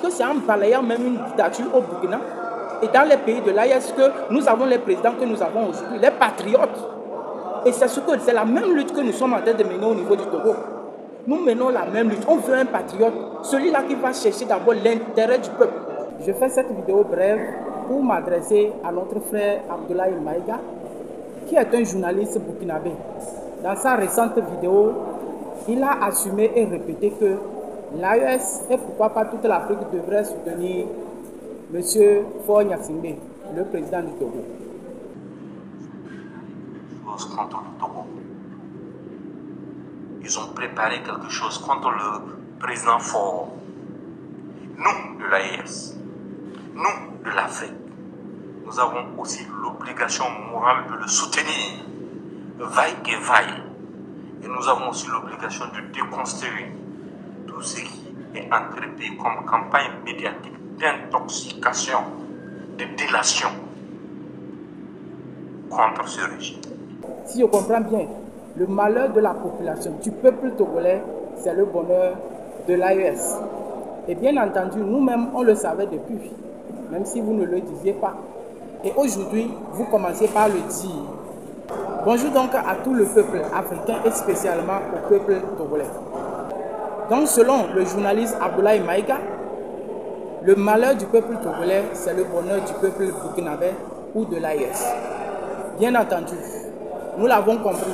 que c'est en balayant même une dictature au Burkina et dans les pays de l'AES que nous avons les présidents que nous avons aujourd'hui, les patriotes. Et c'est la même lutte que nous sommes en train de mener au niveau du Togo. Nous menons la même lutte. On veut un patriote, celui-là qui va chercher d'abord l'intérêt du peuple. Je fais cette vidéo brève pour m'adresser à notre frère Abdoulaye Maïga, qui est un journaliste burkinabé. Dans sa récente vidéo, il a assumé et répété que l'AES et pourquoi pas toute l'Afrique devrait soutenir M. Faure Gnassingbé, le président du Togo. Contre le Togo. Ils ont préparé quelque chose contre le président Faure. Nous, de l'AES, nous, de l'Afrique, nous avons aussi l'obligation morale de le soutenir, vaille que vaille. Et nous avons aussi l'obligation de déconstruire tout ce qui est entrepris comme campagne médiatique d'intoxication, de délation contre ce régime. Si je comprends bien, le malheur de la population, du peuple togolais, c'est le bonheur de l'AES. Et bien entendu, nous-mêmes, on le savait depuis, même si vous ne le disiez pas. Et aujourd'hui, vous commencez par le dire. Bonjour donc à tout le peuple africain et spécialement au peuple togolais. Donc selon le journaliste Abdoulaye Maïga, le malheur du peuple togolais, c'est le bonheur du peuple burkinabé ou de l'AES. Bien entendu, nous l'avons compris.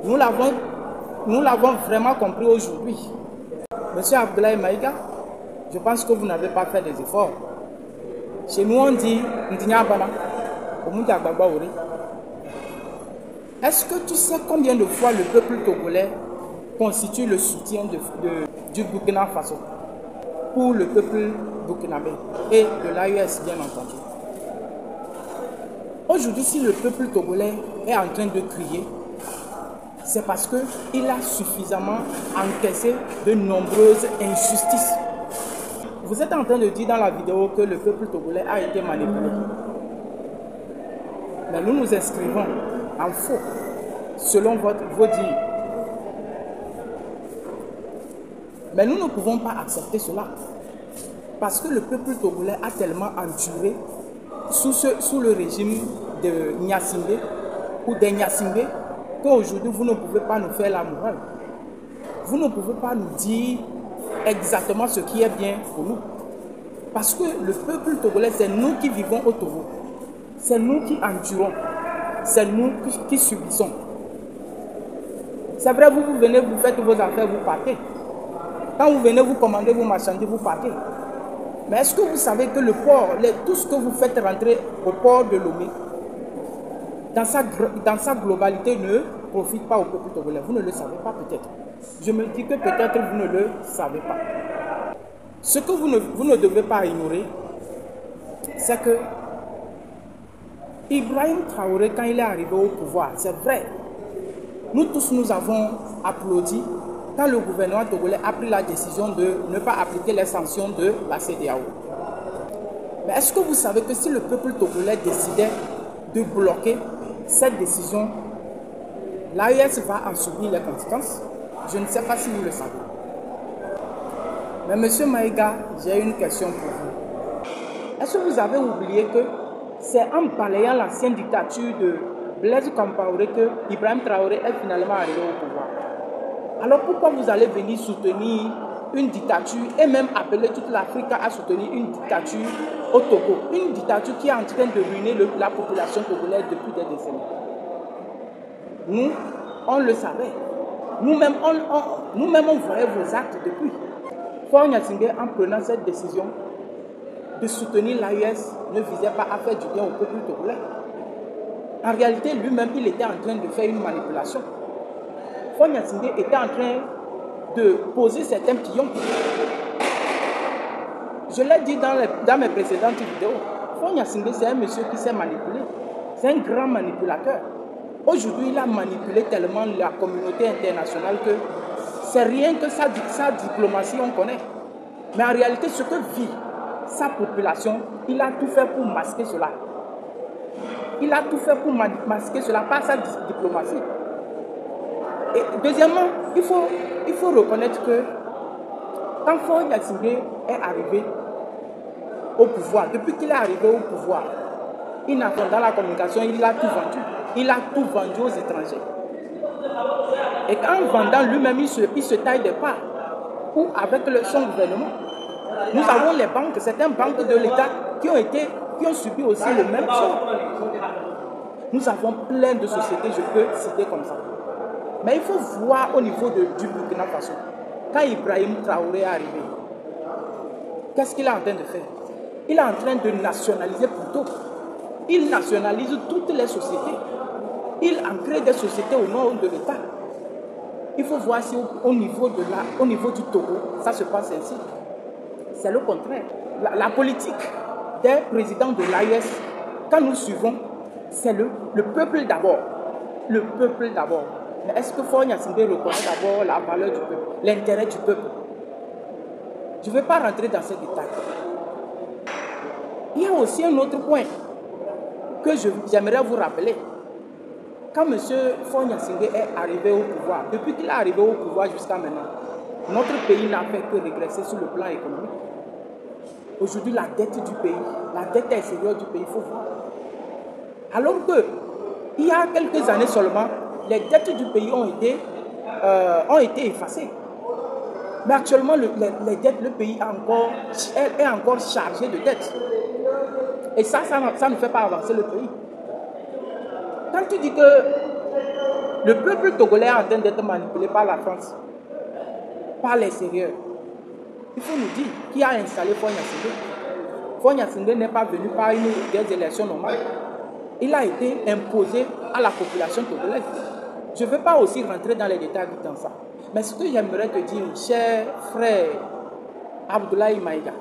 Nous l'avons vraiment compris aujourd'hui. Monsieur Abdoulaye Maïga, je pense que vous n'avez pas fait des efforts. Chez nous, on dit est-ce que tu sais combien de fois le peuple togolais constitue le soutien du Burkina Faso pour le peuple burkinabé et de l'AES, bien entendu? Aujourd'hui, si le peuple togolais est en train de crier, c'est parce qu'il a suffisamment encaissé de nombreuses injustices. Vous êtes en train de dire dans la vidéo que le peuple togolais a été manipulé. Mais nous nous inscrivons en faux, selon vos dires. Mais nous ne pouvons pas accepter cela. Parce que le peuple togolais a tellement enduré sous le régime de Gnassingbé ou des Gnassingbé qu'aujourd'hui vous ne pouvez pas nous faire la morale. Vous ne pouvez pas nous dire exactement ce qui est bien pour nous. Parce que le peuple togolais, c'est nous qui vivons au Togo. C'est nous qui endurons. C'est nous qui subissons. C'est vrai, vous venez, vous faites vos affaires, vous partez. Quand vous venez, vous commandez, vous marchandez, vous partez. Mais est-ce que vous savez que le port, tout ce que vous faites rentrer au port de Lomé, dans sa globalité, ne profite pas au peuple togolais? Vous ne le savez pas peut-être. Je me dis que peut-être vous ne le savez pas. Ce que vous ne devez pas ignorer, c'est que Ibrahim Traoré, quand il est arrivé au pouvoir, c'est vrai, nous tous nous avons applaudi quand le gouvernement togolais a pris la décision de ne pas appliquer les sanctions de la CEDEAO. Mais est-ce que vous savez que si le peuple togolais décidait de bloquer cette décision, l'AES va en subir les conséquences? Je ne sais pas si vous le savez. Mais monsieur Maïga, j'ai une question pour vous. Est-ce que vous avez oublié que c'est en balayant l'ancienne dictature de Blaise Compaoré que Ibrahim Traoré est finalement arrivé au pouvoir? Alors pourquoi vous allez venir soutenir une dictature et même appeler toute l'Afrique à soutenir une dictature au Togo? Une dictature qui est en train de ruiner la population togolaise depuis des décennies. Nous, on le savait. Nous-mêmes, on voyait vos actes depuis. Faure Gnassingbé, en prenant cette décision de soutenir l'AES, ne visait pas à faire du bien au peuple togolais. En réalité, lui-même, il était en train de faire une manipulation. Faure Gnassingbé était en train de poser certains pions. Je l'ai dit dans mes précédentes vidéos, Faure Gnassingbé, c'est un monsieur qui s'est manipulé. C'est un grand manipulateur. Aujourd'hui, il a manipulé tellement la communauté internationale que c'est rien que sa diplomatie, on connaît. Mais en réalité, ce que vit sa population, il a tout fait pour masquer cela. Il a tout fait pour masquer cela par sa diplomatie. Et deuxièmement, il faut reconnaître que quand Faure Gnassingbé est arrivé, au pouvoir, depuis qu'il est arrivé au pouvoir, dans la communication, il a tout vendu. Il a tout vendu aux étrangers. Et en vendant lui-même, il se taille des parts. Ou avec son gouvernement. Nous avons les banques, certaines banques de l'État qui ont subi aussi le même sort. Nous avons plein de sociétés, je peux citer comme ça. Mais il faut voir au niveau du Burkina Faso. Quand Ibrahim Traoré est arrivé, qu'est-ce qu'il est en train de faire? Il est en train de nationaliser plutôt. Il nationalise toutes les sociétés. Il en crée des sociétés au nom de l'État. Il faut voir si au niveau du Togo, ça se passe ainsi. C'est le contraire. La politique des présidents de l'AES, quand nous suivons, c'est le peuple d'abord. Le peuple d'abord. Mais est-ce que Faure Gnassingbé reconnaît d'abord la valeur du peuple, l'intérêt du peuple? Je ne vais pas rentrer dans ces détails. Il y a aussi un autre point que j'aimerais vous rappeler. Quand M. Faure Gnassingbé est arrivé au pouvoir, depuis qu'il est arrivé au pouvoir jusqu'à maintenant, notre pays n'a fait que régresser sur le plan économique. Aujourd'hui, la dette du pays, la dette extérieure du pays, il faut voir. Alors que, il y a quelques années seulement, les dettes du pays ont été effacées. Mais actuellement, les dettes, le pays est encore chargé de dettes. Et ça ne fait pas avancer le pays. Quand tu dis que le peuple togolais est en train d'être manipulé par la France, par l'extérieur, il faut nous dire qui a installé Faure Gnassingbé. Faure Gnassingbé n'est pas venu par des élections normales. Il a été imposé à la population togolaise. Je ne veux pas aussi rentrer dans les détails dans ça. Mais ce que j'aimerais te dire, cher frère Abdoulaye Maïga,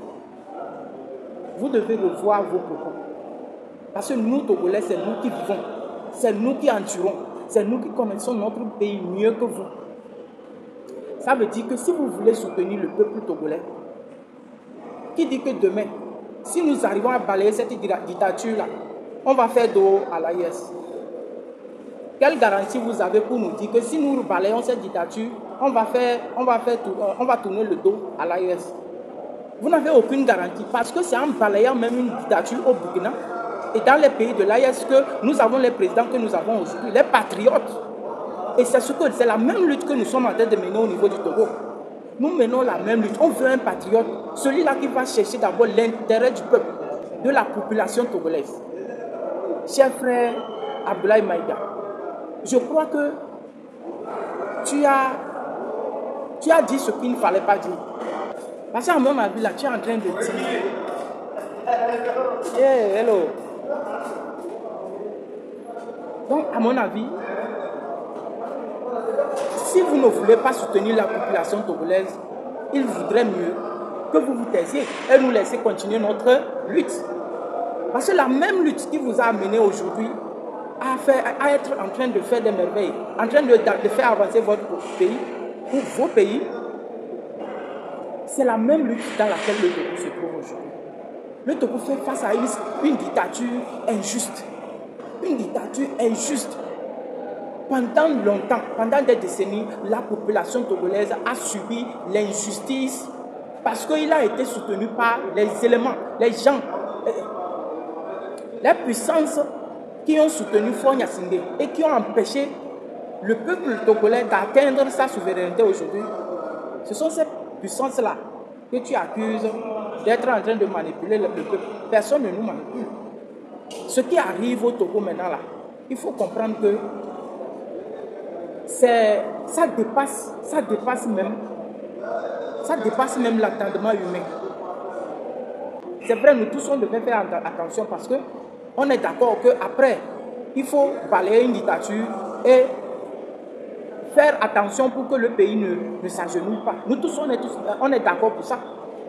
vous devez revoir vos propos. Parce que nous, Togolais, c'est nous qui vivons. C'est nous qui endurons. C'est nous qui connaissons notre pays mieux que vous. Ça veut dire que si vous voulez soutenir le peuple togolais, qui dit que demain, si nous arrivons à balayer cette dictature-là, on va faire dos à l'AES. Quelle garantie vous avez pour nous dire que si nous balayons cette dictature, on va tourner le dos à l'AES? Vous n'avez aucune garantie parce que c'est en balayant même une dictature au Burkina et dans les pays de l'AES que nous avons les présidents que nous avons aujourd'hui, les patriotes. Et c'est la même lutte que nous sommes en train de mener au niveau du Togo. Nous menons la même lutte. On veut un patriote, celui-là qui va chercher d'abord l'intérêt du peuple, de la population togolaise. Cher frère Abdoulaye Maïga, je crois que tu as dit ce qu'il ne fallait pas dire. Parce qu'à mon avis, là, tu es en train de dire... Hey, hello. Donc, à mon avis, si vous ne voulez pas soutenir la population togolaise, il vaudrait mieux que vous vous taisiez et nous laisser continuer notre lutte. Parce que la même lutte qui vous a amené aujourd'hui à être en train de faire des merveilles, en train de faire avancer votre pays ou vos pays, c'est la même lutte dans laquelle le Togo se trouve aujourd'hui. Le Togo fait face à une dictature injuste. Une dictature injuste. Pendant longtemps, pendant des décennies, la population togolaise a subi l'injustice parce qu'il a été soutenu par les éléments, les gens, les puissances qui ont soutenu Faure Gnassingbé et qui ont empêché le peuple togolais d'atteindre sa souveraineté aujourd'hui. Ce sont ces puissances-là que tu accuses d'être en train de manipuler le peuple. Personne ne nous manipule. Ce qui arrive au Togo maintenant, là, il faut comprendre que ça dépasse même l'entendement humain. C'est vrai, nous tous on devait faire attention parce que on est d'accord qu'après, il faut balayer une dictature et faire attention pour que le pays ne s'agenouille pas. Nous tous, on est d'accord pour ça.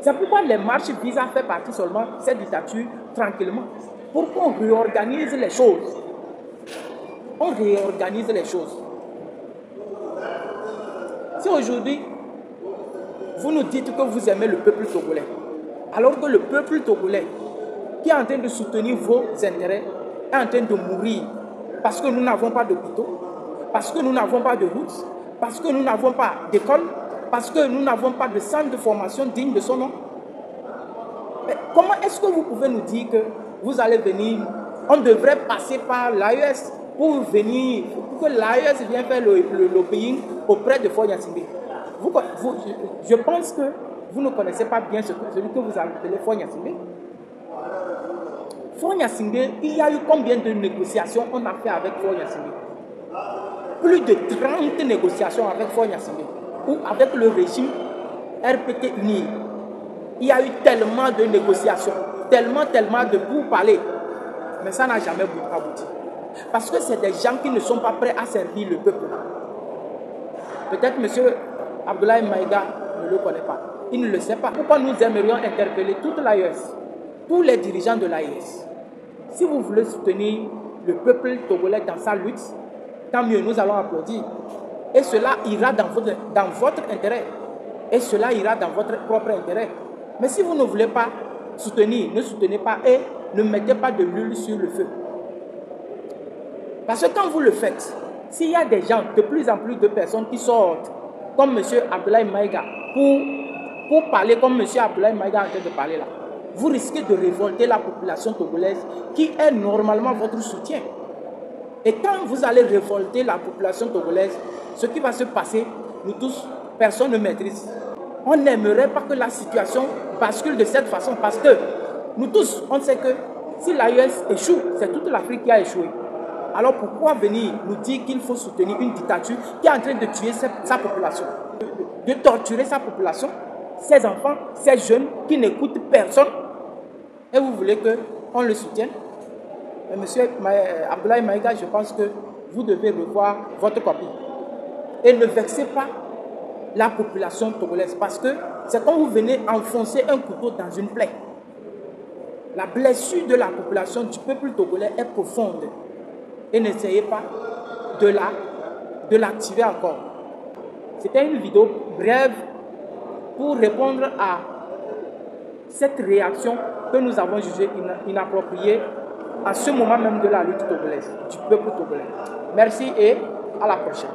C'est pourquoi les marches visent à faire partie seulement de cette dictature tranquillement. Pour qu'on réorganise les choses. On réorganise les choses. Si aujourd'hui, vous nous dites que vous aimez le peuple togolais, alors que le peuple togolais, qui est en train de soutenir vos intérêts, est en train de mourir, parce que nous n'avons pas d'hôpitaux, parce que nous n'avons pas de routes, parce que nous n'avons pas d'école, parce que nous n'avons pas de centre de formation digne de son nom. Mais Comment est-ce que vous pouvez nous dire que vous allez venir, on devrait passer par l'AES pour venir, pour que l'AES vienne faire le lobbying auprès de Faure Gnassingbé? Je pense que vous ne connaissez pas bien celui que vous appelez Faure Gnassingbé. Faure Gnassingbé, il y a eu combien de négociations on a fait avec Faure Gnassingbé? Plus de 30 négociations avec Faure Gnassingbé ou avec le régime RPT uni. Il y a eu tellement de négociations, tellement de pourparlers, mais ça n'a jamais abouti. Parce que c'est des gens qui ne sont pas prêts à servir le peuple. Peut-être M. Abdoulaye Maïga ne le connaît pas. Il ne le sait pas. Pourquoi nous aimerions interpeller toute l'AES, tous les dirigeants de l'AES? Si vous voulez soutenir le peuple togolais dans sa lutte, tant mieux, nous allons applaudir. Et cela ira dans votre intérêt. Et cela ira dans votre propre intérêt. Mais si vous ne voulez pas soutenir, ne soutenez pas et ne mettez pas de l'huile sur le feu. Parce que quand vous le faites, s'il y a des gens, de plus en plus de personnes qui sortent, comme M. Abdoulaye Maïga, pour parler comme M. Abdoulaye Maïga est en train de parler là, vous risquez de révolter la population togolaise qui est normalement votre soutien. Et quand vous allez révolter la population togolaise, ce qui va se passer, nous tous, personne ne maîtrise. On n'aimerait pas que la situation bascule de cette façon parce que nous tous, on sait que si l'AES échoue, c'est toute l'Afrique qui a échoué. Alors pourquoi venir nous dire qu'il faut soutenir une dictature qui est en train de tuer sa population, de torturer sa population, ses enfants, ses jeunes qui n'écoutent personne, et vous voulez qu'on le soutienne? Monsieur Abdoulaye Maïga, je pense que vous devez revoir votre copie. Et ne vexez pas la population togolaise parce que c'est quand vous venez enfoncer un couteau dans une plaie. La blessure de la population du peuple togolais est profonde. Et n'essayez pas de l'activer encore. C'était une vidéo brève pour répondre à cette réaction que nous avons jugée inappropriée à ce moment même de la lutte togolaise, du peuple togolais. Merci et à la prochaine.